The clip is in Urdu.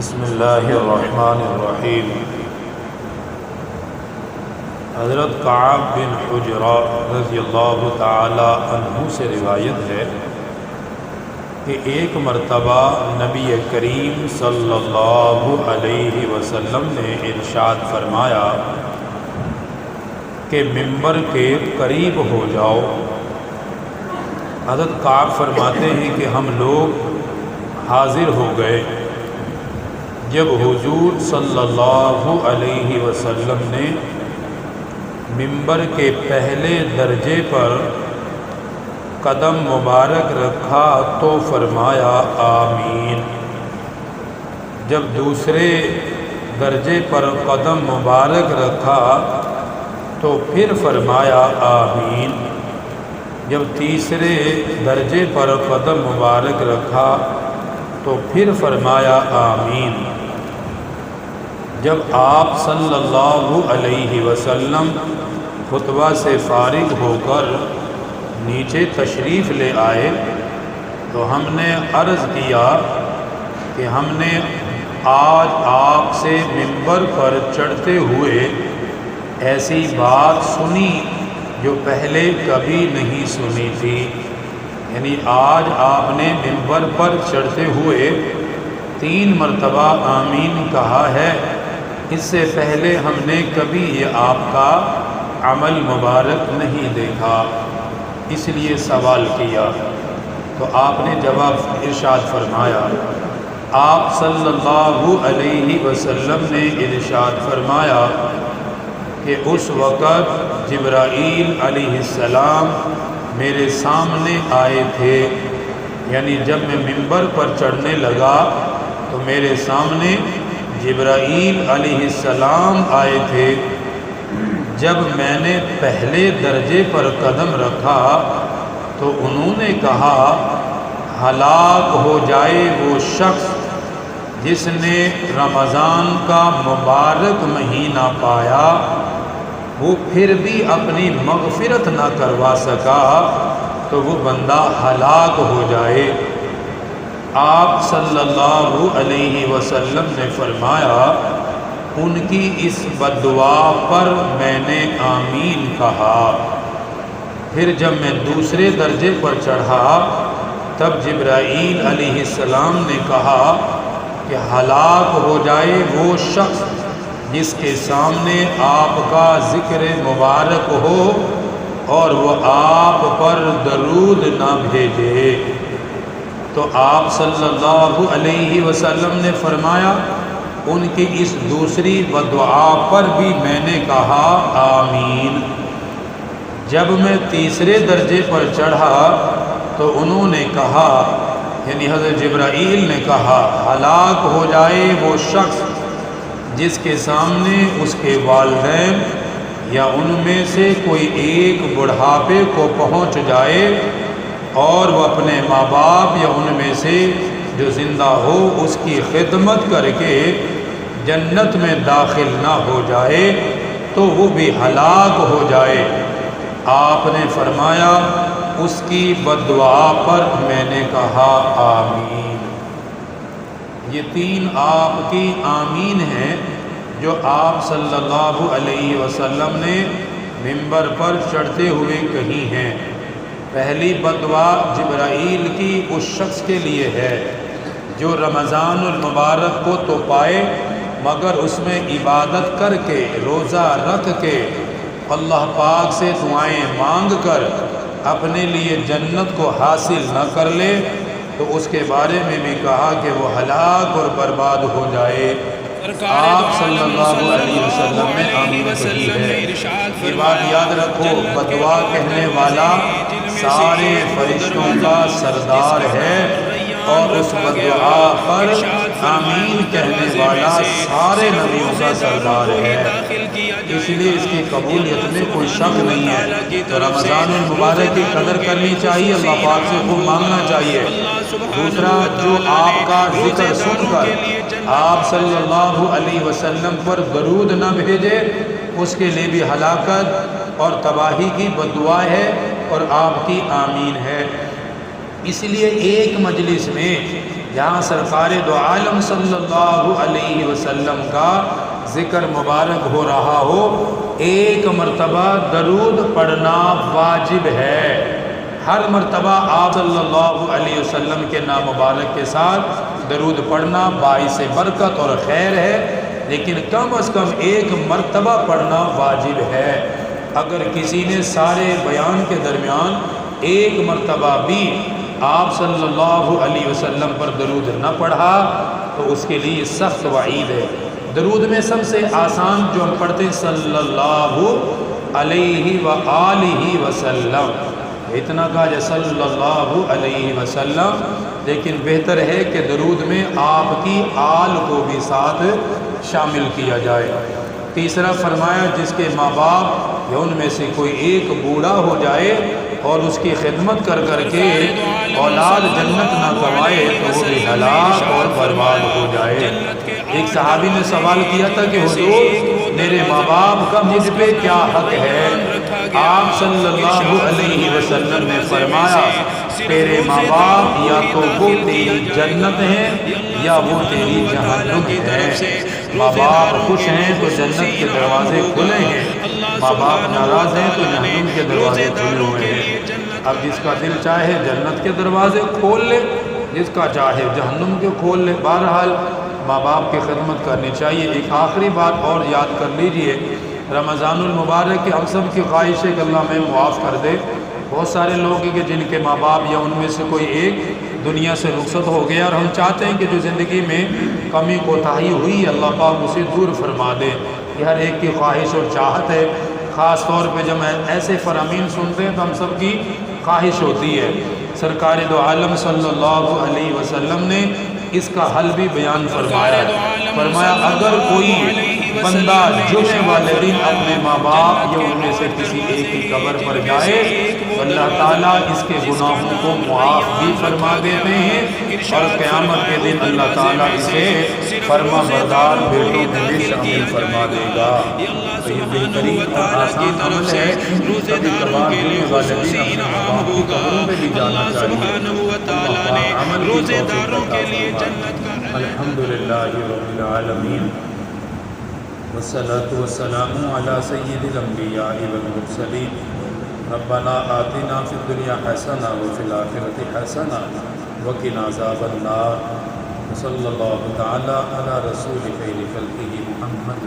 بسم اللہ الرحمن الرحیم۔ حضرت کعب بن عجرہ رضی اللہ تعالی عنہ سے روایت ہے کہ ایک مرتبہ نبی کریم صلی اللہ علیہ وسلم نے ارشاد فرمایا کہ ممبر کے قریب ہو جاؤ۔ حضرت کعب فرماتے ہیں کہ ہم لوگ حاضر ہو گئے جب حضور صلی اللہ علیہ وسلم نے ممبر کے پہلے درجے پر قدم مبارک رکھا تو فرمایا آمین۔ جب دوسرے درجے پر قدم مبارک رکھا تو پھر فرمایا آمین۔ جب تیسرے درجے پر قدم مبارک رکھا تو پھر فرمایا آمین۔ جب آپ صلی اللہ علیہ وسلم خطبہ سے فارغ ہو کر نیچے تشریف لے آئے تو ہم نے عرض کیا کہ ہم نے آج آپ سے ممبر پر چڑھتے ہوئے ایسی بات سنی جو پہلے کبھی نہیں سنی تھی، یعنی آج آپ نے ممبر پر چڑھتے ہوئے 3 مرتبہ آمین کہا ہے۔ اس سے پہلے ہم نے کبھی یہ آپ کا عمل مبارک نہیں دیکھا، اس لیے سوال کیا تو آپ نے جواب ارشاد فرمایا۔ آپ صلی اللہ علیہ وسلم نے ارشاد فرمایا کہ اس وقت جبرائیل علیہ السلام میرے سامنے آئے تھے، یعنی جب میں ممبر پر چڑھنے لگا تو میرے سامنے جبرائیل علیہ السلام آئے تھے۔ جب میں نے پہلے درجے پر قدم رکھا تو انہوں نے کہا ہلاک ہو جائے وہ شخص جس نے رمضان کا مبارک مہینہ پایا، وہ پھر بھی اپنی مغفرت نہ کروا سکا تو وہ بندہ ہلاک ہو جائے۔ آپ صلی اللہ علیہ وسلم نے فرمایا ان کی اس بد دعا پر میں نے آمین کہا۔ پھر جب میں دوسرے درجے پر چڑھا تب جبرائیل علیہ السلام نے کہا کہ ہلاک ہو جائے وہ شخص جس کے سامنے آپ کا ذکر مبارک ہو اور وہ آپ پر درود نہ بھیجے۔ تو آپ صلی اللہ علیہ وسلم نے فرمایا ان کی اس دوسری بدعا پر بھی میں نے کہا آمین۔ جب میں تیسرے درجے پر چڑھا تو انہوں نے کہا، یعنی حضرت جبرائیل نے کہا ہلاک ہو جائے وہ شخص جس کے سامنے اس کے والدین یا ان میں سے کوئی ایک بڑھاپے کو پہنچ جائے اور وہ اپنے ماں باپ یا ان میں سے جو زندہ ہو اس کی خدمت کر کے جنت میں داخل نہ ہو جائے تو وہ بھی ہلاک ہو جائے۔ آپ نے فرمایا اس کی بد دعا پر میں نے کہا آمین۔ یہ 3 آپ کی آمین ہیں جو آپ صلی اللہ علیہ وسلم نے ممبر پر چڑھتے ہوئے کہی ہیں۔ پہلی بد دعا جبرائیل کی اس شخص کے لیے ہے جو رمضان المبارک کو تو پائے مگر اس میں عبادت کر کے روزہ رکھ کے اللہ پاک سے دعائیں مانگ کر اپنے لیے جنت کو حاصل نہ کر لے تو اس کے بارے میں بھی کہا کہ وہ ہلاک اور برباد ہو جائے۔ آپ صلی اللہ علیہ وسلم نے آمین کہی ہے۔ یہ بات یاد رکھو، بدعا کہنے والا سارے فرشتوں کا سردار ہے اور اس بدعا پر آمین کہنے والا سارے نبیوں کا سردار ہے، اس لیے اس کی قبولیت میں کوئی شک نہیں ہے۔ تو رمضان المبارک کی قدر کرنی چاہیے، اللہ پاک سے خوب مانگنا چاہیے۔ دوسرا، جو آپ کا ذکر سن کر آپ صلی اللہ علیہ وسلم پر درود نہ بھیجے اس کے لیے بھی ہلاکت اور تباہی کی بد دعا ہے اور آپ کی آمین ہے۔ اس لیے ایک مجلس میں جہاں سرکار دو عالم صلی اللہ علیہ وسلم کا ذکر مبارک ہو رہا ہو، ایک مرتبہ درود پڑھنا واجب ہے۔ ہر مرتبہ آپ صلی اللہ علیہ وسلم کے نام مبارک کے ساتھ درود پڑھنا باعث برکت اور خیر ہے، لیکن کم از کم ایک مرتبہ پڑھنا واجب ہے۔ اگر کسی نے سارے بیان کے درمیان ایک مرتبہ بھی آپ صلی اللہ علیہ وسلم پر درود نہ پڑھا تو اس کے لیے سخت وعید ہے۔ درود میں سب سے آسان جو ہم پڑھتے ہیں صلی اللہ علیہ وآلہ وسلم، اتنا کہا جائے صلی اللہ علیہ وسلم، لیکن بہتر ہے کہ درود میں آپ کی آل کو بھی ساتھ شامل کیا جائے۔ تیسرا فرمایا جس کے ماں باپ یا ان میں سے کوئی ایک بوڑھا ہو جائے اور اس کی خدمت کر کر کے اولاد جنت نہ کمائے تو وہ بھی ہلاک اور برباد ہو جائے۔ ایک صحابی نے سوال کیا تھا کہ حضور میرے ماں باپ کا مجھ پہ کیا حق ہے؟ آپ صلی اللہ علیہ وسلم نے فرمایا تیرے ماں باپ یا تو وہ تیری جنت ہیں یا وہ تیری جہنم ہے۔ ماں باپ خوش ہیں تو جنت کے دروازے کھلے ہیں، ماں باپ ناراض ہیں تو جہنم کے دروازے کھلے ہوئے ہیں۔ اب جس کا دل چاہے جنت کے دروازے کھول لے، جس کا چاہے جہنم کے کھول لے۔ بہرحال ماں باپ کی خدمت کرنی چاہیے۔ ایک آخری بات اور یاد کر لیجئے، رمضان المبارک کی ہم سب کی خواہش ہے کہ اللہ میں معاف کر دے۔ بہت سارے لوگ ہیں کہ جن کے ماں باپ یا ان میں سے کوئی ایک دنیا سے رخصت ہو گیا، اور ہم چاہتے ہیں کہ جو زندگی میں کمی کوتاہی ہوئی اللہ پاک اسے دور فرما دے۔ یہ ہر ایک کی خواہش اور چاہت ہے، خاص طور پہ جب ایسے فرامین سنتے ہیں تو ہم سب کی خواہش ہوتی ہے۔ سرکار دو عالم صلی اللہ علیہ وسلم نے اس کا حل بھی بیان فرمایا۔ فرمایا اگر کوئی بندہ جمعے والے دن اپنے ماں باپ یا ان میں سے کسی ایک کی قبر پر جائے تو اللہ تعالیٰ اس کے گناہوں کو معاف بھی فرما دیتے ہیں، اور قیامت کے دن اللہ تعالیٰ اسے فرما بردار بیٹوں میں بھی شامل فرما دے گا۔ تو یہ بہترین اور آسان عمل ہے۔ کبھی کبھار جمعے والے دن اپنے ماں باپ کی قبروں پہ بھی جانا چاہیے۔ اللہ عمل کی توفیق عطا فرمائے۔ الحمدللہ رب العالمین، والصلاة والسلام على سید الانبیاء والمرسلین، ربنا آتنا فی الدنیا حسنہ وفی الآخرۃ حسنہ وقنا عذاب النار، صلی اللہ تعالی علی رسول خیر خلقہ محمد